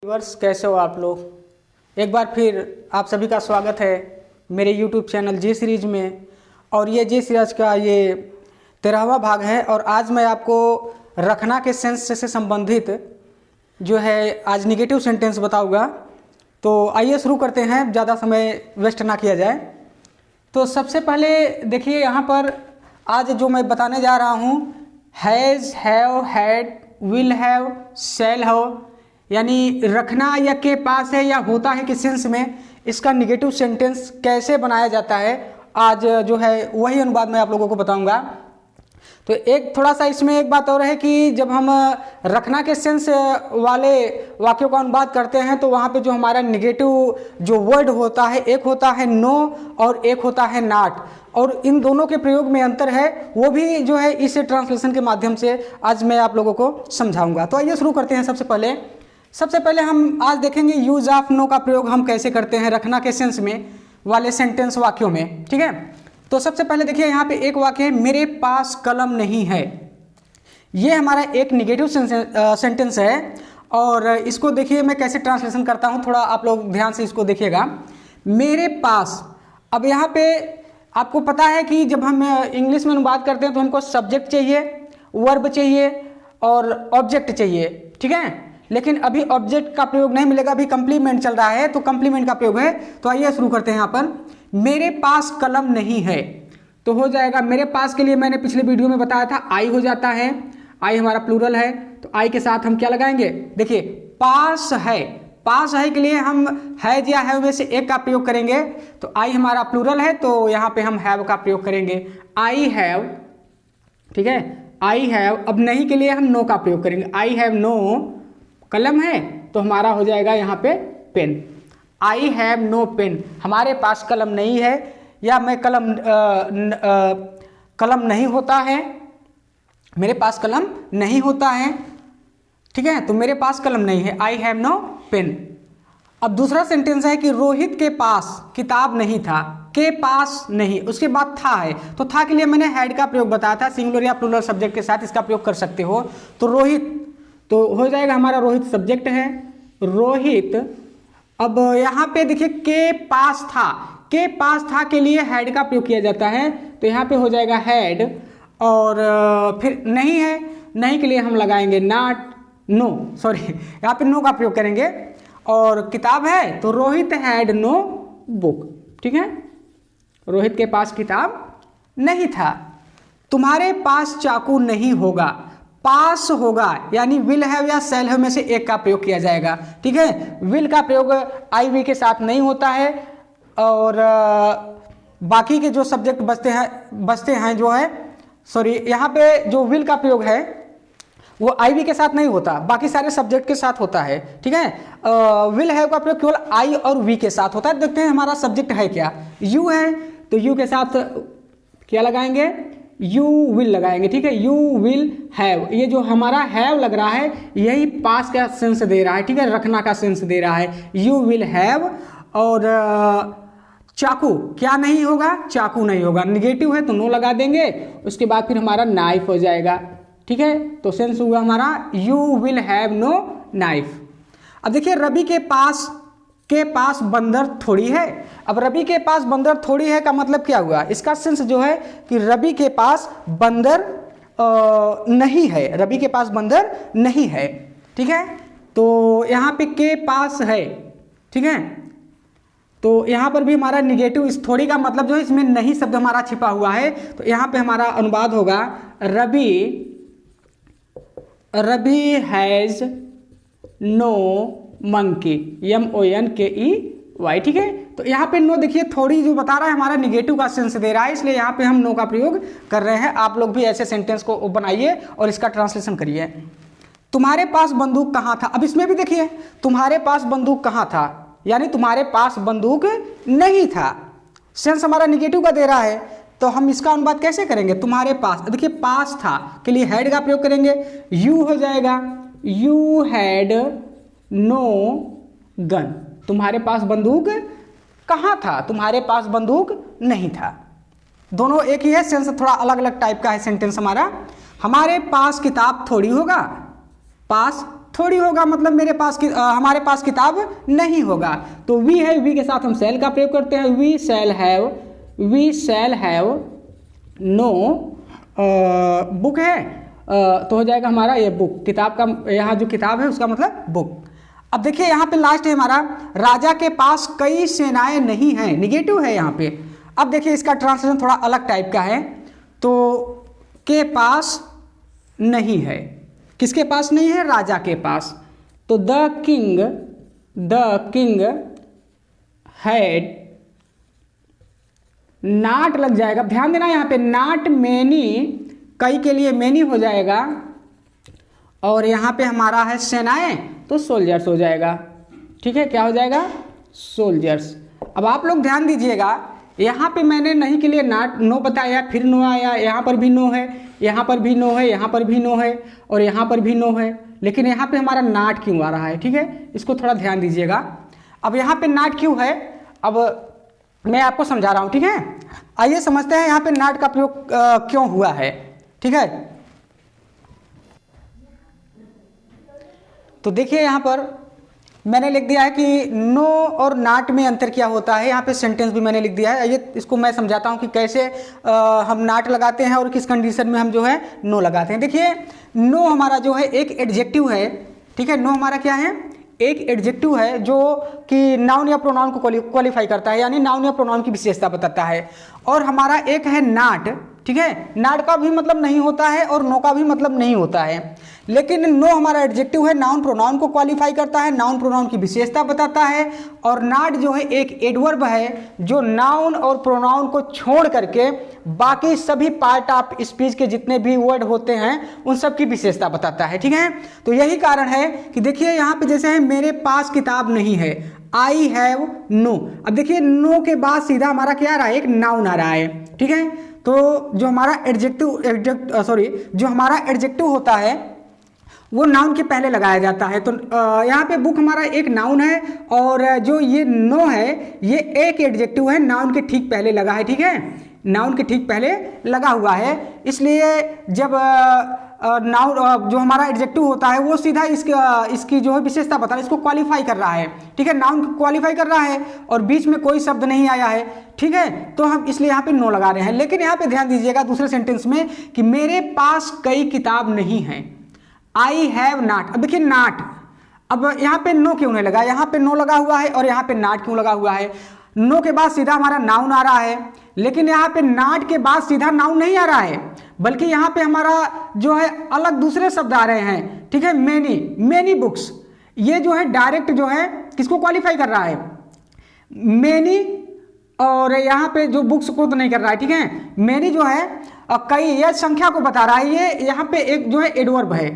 Viewers, कैसे हो आप लोग। एक बार फिर आप सभी का स्वागत है मेरे यूट्यूब चैनल जी सीरीज में। और ये जी सीरीज का ये 13वां भाग है। और आज मैं आपको रखना के सेंस से संबंधित जो है आज निगेटिव सेंटेंस बताऊंगा। तो आइए शुरू करते हैं, ज़्यादा समय वेस्ट ना किया जाए। तो सबसे पहले देखिए, यहाँ पर आज जो मैं बताने जा रहा हूँ has, have, had, will have, shall have, यानी रखना या के पास है या होता है के सेंस में इसका निगेटिव सेंटेंस कैसे बनाया जाता है, आज जो है वही अनुवाद मैं आप लोगों को बताऊंगा। तो एक थोड़ा सा इसमें एक बात और है कि जब हम रखना के सेंस वाले वाक्यों का अनुवाद करते हैं तो वहाँ पे जो हमारा निगेटिव जो वर्ड होता है, एक होता है नो और एक होता है नॉट, और इन दोनों के प्रयोग में अंतर है, वो भी जो है इस ट्रांसलेशन के माध्यम से आज मैं आप लोगों को समझाऊंगा। तो आइए शुरू करते हैं। सबसे पहले हम आज देखेंगे यूज ऑफ नो का प्रयोग हम कैसे करते हैं रखना के सेंस में वाले सेंटेंस वाक्यों में, ठीक है। तो सबसे पहले देखिए, यहाँ पे एक वाक्य है मेरे पास कलम नहीं है। ये हमारा एक निगेटिव सेंटेंस है। और इसको देखिए मैं कैसे ट्रांसलेशन करता हूँ, थोड़ा आप लोग ध्यान से इसको देखिएगा। मेरे पास, अब यहाँ पे आपको पता है कि जब हम इंग्लिश में अनुवाद करते हैं तो हमको सब्जेक्ट चाहिए, वर्ब चाहिए और ऑब्जेक्ट चाहिए, ठीक है। लेकिन अभी ऑब्जेक्ट का प्रयोग नहीं मिलेगा, अभी कंप्लीमेंट चल रहा है, तो कंप्लीमेंट का प्रयोग है। तो आइए शुरू करते हैं। यहाँ पर मेरे पास कलम नहीं है तो हो जाएगा मेरे पास के लिए मैंने पिछले वीडियो में बताया था आई हो जाता है। आई हमारा प्लूरल है तो आई के साथ हम क्या लगाएंगे, देखिए पास है। पास है के लिए हम हैज या हैव में से एक का प्रयोग करेंगे। तो आई हमारा प्लूरल है तो यहाँ पे हम हैव का प्रयोग करेंगे, आई हैव, ठीक है। I have. अब नहीं के लिए हम नो का प्रयोग करेंगे, आई हैव नो। कलम है तो हमारा हो जाएगा यहाँ पे pen, I have no pen. हमारे पास कलम नहीं है, या मैं कलम नहीं होता है, मेरे पास कलम नहीं होता है, ठीक है। तो मेरे पास कलम नहीं है, आई हैव नो पेन। अब दूसरा सेंटेंस है कि रोहित के पास किताब नहीं था। के पास नहीं, उसके बाद था है, तो था के लिए मैंने हैड का प्रयोग बताया था, सिंगुलर या प्लूरल सब्जेक्ट के साथ इसका प्रयोग कर सकते हो। तो रोहित तो हो जाएगा हमारा, रोहित सब्जेक्ट है, रोहित। अब यहाँ पे देखिए के पास था, के पास था के लिए हैड का प्रयोग किया जाता है, तो यहाँ पे हो जाएगा हैड। और फिर नहीं है, नहीं के लिए हम लगाएंगे नॉट, नो, सॉरी यहाँ पे नो का प्रयोग करेंगे। और किताब है तो रोहित हैड नो बुक, ठीक है। रोहित के पास किताब नहीं था। तुम्हारे पास चाकू नहीं होगा, पास होगा यानी विल हैव या शैल हैव में से एक का प्रयोग किया जाएगा, ठीक है। विल का प्रयोग आई वी के साथ नहीं होता है, और बाकी के जो सब्जेक्ट बचते हैं जो है, सॉरी यहाँ पे जो विल का प्रयोग है वो आई वी के साथ नहीं होता, बाकी सारे सब्जेक्ट के साथ होता है, ठीक है। विल हैव का प्रयोग केवल आई और वी के साथ होता है। देखते हैं हमारा सब्जेक्ट है क्या, यू है, तो यू के साथ क्या लगाएंगे, यू विल लगाएंगे, ठीक है। यू विल हैव, ये जो हमारा हैव लग रहा है यही पास का सेंस दे रहा है, ठीक है, रखना का सेंस दे रहा है, यू विल हैव। और चाकू क्या नहीं होगा, चाकू नहीं होगा, निगेटिव है तो नो लगा देंगे। उसके बाद फिर हमारा नाइफ हो जाएगा, ठीक है। तो सेंस हुआ हमारा you will have no knife. अब देखिए रवि के पास बंदर थोड़ी है। अब रवि के पास बंदर थोड़ी है का मतलब क्या हुआ, इसका सेंस जो है कि रवि के पास बंदर नहीं है, रवि के पास बंदर नहीं है, ठीक है। तो यहाँ पे के पास है, ठीक है। तो यहाँ पर भी हमारा निगेटिव इस थोड़ी का मतलब जो है इसमें नहीं शब्द हमारा छिपा हुआ है। तो यहाँ पे हमारा अनुवाद होगा Ravi has no monkey, MONKEY, ठीक है। तो यहाँ पे नो देखिए थोड़ी जो बता रहा है हमारा निगेटिव का सेंस दे रहा है, इसलिए यहाँ पे हम नो का प्रयोग कर रहे हैं। आप लोग भी ऐसे सेंटेंस को बनाइए और इसका ट्रांसलेशन करिए। तुम्हारे पास बंदूक कहाँ था। अब इसमें भी देखिए तुम्हारे पास बंदूक कहाँ था, यानी तुम्हारे पास बंदूक नहीं था, सेंस हमारा निगेटिव का दे रहा है। तो हम इसका अनुवाद कैसे करेंगे, तुम्हारे पास, देखिए पास था के लिए हैड का प्रयोग करेंगे, यू हो जाएगा यू हैड नो गन। तुम्हारे पास बंदूक कहाँ था, तुम्हारे पास बंदूक नहीं था। दोनों एक ही है, सेंस थोड़ा अलग अलग टाइप का है सेंटेंस हमारा। हमारे पास किताब थोड़ी होगा, पास थोड़ी होगा, मतलब हमारे पास किताब नहीं होगा। तो वी है, वी के साथ हम शैल का प्रयोग करते हैं। We shall have no book है, तो हो जाएगा हमारा ये बुक, किताब का यहाँ जो किताब है उसका मतलब बुक। अब देखिए यहाँ पे लास्ट है हमारा, राजा के पास कई सेनाएं नहीं हैं, निगेटिव है यहाँ पे। अब देखिए इसका ट्रांसलेशन थोड़ा अलग टाइप का है, तो के पास नहीं है, किसके पास नहीं है? राजा के पास। तो द किंग हैड, नॉट लग जाएगा, ध्यान देना यहाँ पे, नॉट मैनी, कई के लिए मैनी हो जाएगा, और यहाँ पे हमारा है सेनाएं, तो सोल्जर्स हो जाएगा। ठीक है, क्या हो जाएगा? सोल्जर्स। अब आप लोग ध्यान दीजिएगा, यहाँ पे मैंने नहीं के लिए नॉट, नो बताया, फिर नो आया, यहाँ पर भी नो है, यहाँ पर भी नो है, यहाँ पर भी नो है, और यहाँ पर भी नो है, लेकिन यहाँ पे हमारा नॉट क्यों आ रहा है? ठीक है, इसको थोड़ा ध्यान दीजिएगा। अब यहाँ पे नॉट क्यों है, अब मैं आपको समझा रहा हूँ। ठीक है, आइए समझते हैं यहाँ पे नॉट का प्रयोग क्यों हुआ है। ठीक है, तो देखिए यहाँ पर मैंने लिख दिया है कि नो और नॉट में अंतर क्या होता है। यहाँ पे सेंटेंस भी मैंने लिख दिया है। ये इसको मैं समझाता हूँ कि कैसे हम नॉट लगाते हैं और किस कंडीशन में हम जो है नो लगाते हैं। देखिए नो हमारा जो है एक एडजेक्टिव है। ठीक है, नो हमारा क्या है? एक एडजेक्टिव है जो कि नाउन या प्रोनाउन को क्वालिफाई करता है, यानी नाउन या प्रोनाउन की विशेषता बताता है। और हमारा एक है नॉट। ठीक है, नॉट का भी मतलब नहीं होता है और नो का भी मतलब नहीं होता है, लेकिन नो हमारा एडजेक्टिव है, नाउन प्रोनाउन को क्वालिफाई करता है, नाउन प्रोनाउन की विशेषता बताता है। और नॉट जो है एक एडवर्ब है जो नाउन और प्रोनाउन को छोड़ करके बाकी सभी पार्ट ऑफ स्पीच के जितने भी वर्ड होते हैं उन सब की विशेषता बताता है। ठीक है, तो यही कारण है कि देखिए यहाँ पे जैसे है मेरे पास किताब नहीं है, आई हैव नो। अब देखिए नो के बाद सीधा हमारा क्या आ रहा है? एक नाउन आ रहा है। ठीक है, तो जो हमारा जो हमारा एडजेक्टिव होता है वो नाउन के पहले लगाया जाता है। तो यहाँ पे बुक हमारा एक नाउन है और जो ये नो है ये एक एडजेक्टिव है, नाउन के ठीक पहले लगा है। ठीक है, नाउन के ठीक पहले लगा हुआ है, इसलिए जब नाउन जो हमारा एडजेक्टिव होता है वो सीधा इसकी जो है विशेषता बता रहा है, इसको क्वालिफाई कर रहा है। ठीक है, नाउन क्वालिफाई कर रहा है और बीच में कोई शब्द नहीं आया है। ठीक है, तो हम इसलिए यहाँ पे नो लगा रहे हैं। लेकिन यहाँ पे ध्यान दीजिएगा दूसरे सेंटेंस में कि मेरे पास कई किताब नहीं है, आई हैव नॉट। अब देखिए नॉट, अब यहाँ पे नो क्यों नहीं लगा? यहाँ पे नो लगा हुआ है और यहाँ पे नॉट क्यों लगा हुआ है? नो के बाद सीधा हमारा नाउन आ रहा है, लेकिन यहाँ पे नॉट के बाद सीधा नाउन नहीं आ रहा है, बल्कि यहाँ पे हमारा जो है अलग दूसरे शब्द आ रहे हैं। ठीक है, मेनी बुक्स, ये जो है डायरेक्ट जो है किसको क्वालिफाई कर रहा है? मेनी, और यहाँ पे जो बुक्स को तो नहीं कर रहा है। ठीक है, मेनी जो है कई, यह संख्या को बता रहा है। ये यहाँ पे एक जो है एडवर्ब है,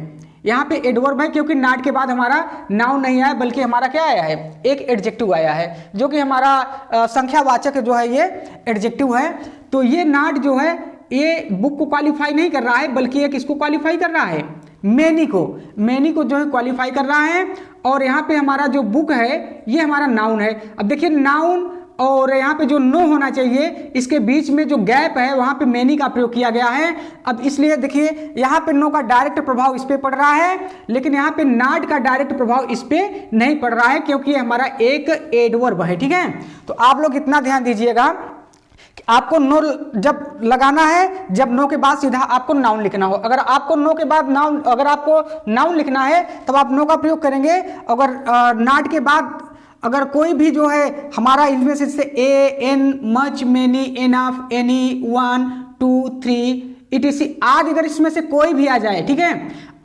यहाँ पे एडवर्ब है क्योंकि नॉट के बाद हमारा नाउन नहीं आया बल्कि हमारा क्या आया है? एक एडजेक्टिव आया है, जो कि हमारा संख्यावाचक जो है ये एडजेक्टिव है। तो ये नॉट जो है ये बुक को क्वालिफाई नहीं कर रहा है बल्कि ये किसको क्वालिफाई कर रहा है? मेनी को जो है क्वालिफाई कर रहा है। और यहाँ पे हमारा जो बुक है ये हमारा नाउन है। अब देखिए नाउन और यहाँ पे जो नो होना चाहिए इसके बीच में जो गैप है वहाँ पे मेनी का प्रयोग किया गया है। अब इसलिए देखिए यहाँ पे नो का डायरेक्ट प्रभाव इस पे पड़ रहा है, लेकिन यहाँ पे नॉट का डायरेक्ट प्रभाव इस पे नहीं पड़ रहा है क्योंकि हमारा एक एडवर्ब है। ठीक है, तो आप लोग इतना ध्यान दीजिएगा कि आपको नो जब लगाना है, जब नो के बाद सीधा आपको नाउन लिखना हो। अगर आपको नो के बाद नाउन, अगर आपको नाउन लिखना है तब आप नो का प्रयोग करेंगे। अगर नॉट के बाद अगर कोई भी जो है हमारा इनमें से a, an, much, many, enough, any, 1, 2, 3 etc आदि अगर इसमें से कोई भी आ जाए, ठीक है,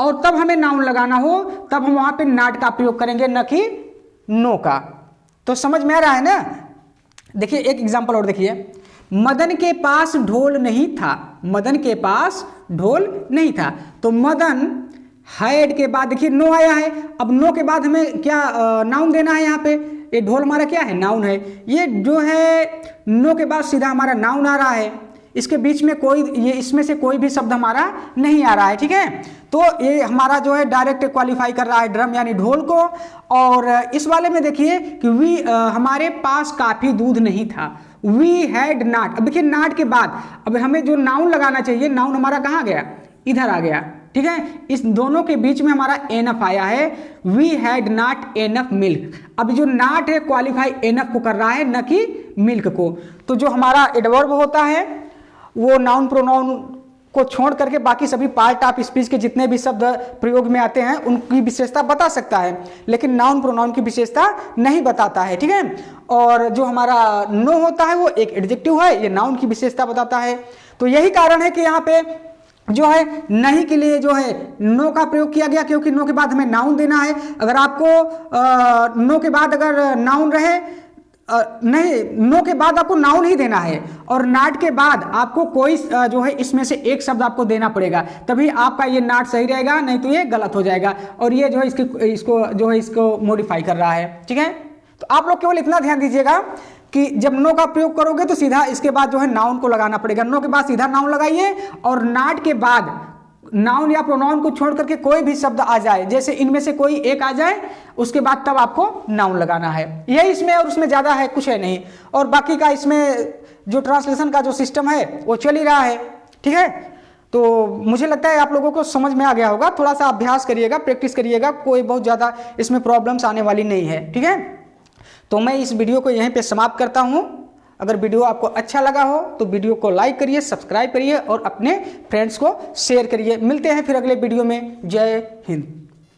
और तब हमें नाउन लगाना हो तब हम वहां पे नॉट का प्रयोग करेंगे, न कि नो का। तो समझ में आ रहा है ना? देखिए एक एग्जांपल और देखिए, मदन के पास ढोल नहीं था, मदन के पास ढोल नहीं था। तो मदन हैड के बाद देखिए नो आया है। अब नो के बाद हमें क्या नाउन देना है? यहाँ पे ये ढोल हमारा क्या है? नाउन है। ये जो है नो के बाद सीधा हमारा नाउन आ रहा है, इसके बीच में कोई, ये इसमें से कोई भी शब्द हमारा नहीं आ रहा है। ठीक है, तो ये हमारा जो है डायरेक्ट क्वालिफाई कर रहा है ड्रम यानी ढोल को। और इस वाले में देखिए कि हमारे पास काफी दूध नहीं था, वी हैड नॉट। अब देखिए नॉट के बाद अब हमें जो नाउन लगाना चाहिए, नाउन हमारा कहाँ गया? इधर आ गया। ठीक है, इस दोनों के बीच में हमारा एनफ आया है, we had not enough milk. अब जो नॉट है क्वालिफाई एनफ को कर रहा है, न कि मिल्क को। तो जो हमारा एडवर्ब होता है वो नाउन प्रोनाउन को छोड़ करके बाकी सभी पार्ट ऑफ स्पीच के जितने भी शब्द प्रयोग में आते हैं उनकी विशेषता बता सकता है, लेकिन नाउन प्रोनाउन की विशेषता नहीं बताता है। ठीक है, और जो हमारा नो होता है वो एक एडजेक्टिव है, ये नाउन की विशेषता बताता है। तो यही कारण है कि यहाँ पे जो है नहीं के लिए जो है नो का प्रयोग किया गया, क्योंकि नो के बाद हमें नाउन देना है। अगर आपको नो के बाद अगर नाउन रहे नहीं, नो के बाद आपको नाउन ही देना है और नाट के बाद आपको कोई जो है इसमें से एक शब्द आपको देना पड़ेगा, तभी आपका ये नाट सही रहेगा, नहीं तो ये गलत हो जाएगा। और ये जो है इसको मॉडिफाई कर रहा है। ठीक है, तो आप लोग केवल इतना ध्यान दीजिएगा कि जब नो का प्रयोग करोगे तो सीधा इसके बाद जो है नाउन को लगाना पड़ेगा। नो के बाद सीधा नाउन लगाइए और नाट के बाद नाउन या प्रोनाउन को छोड़ करके कोई भी शब्द आ जाए, जैसे इनमें से कोई एक आ जाए, उसके बाद तब आपको नाउन लगाना है। यही इसमें और उसमें ज्यादा है कुछ है नहीं। और बाकी का इसमें जो ट्रांसलेशन का जो सिस्टम है वो चल ही रहा है। ठीक है, तो मुझे लगता है आप लोगों को समझ में आ गया होगा। थोड़ा सा अभ्यास करिएगा, प्रैक्टिस करिएगा, कोई बहुत ज्यादा इसमें प्रॉब्लम्स आने वाली नहीं है। ठीक है, तो मैं इस वीडियो को यहीं पे समाप्त करता हूं। अगर वीडियो आपको अच्छा लगा हो तो वीडियो को लाइक करिए, सब्सक्राइब करिए और अपने फ्रेंड्स को शेयर करिए। मिलते हैं फिर अगले वीडियो में। जय हिंद।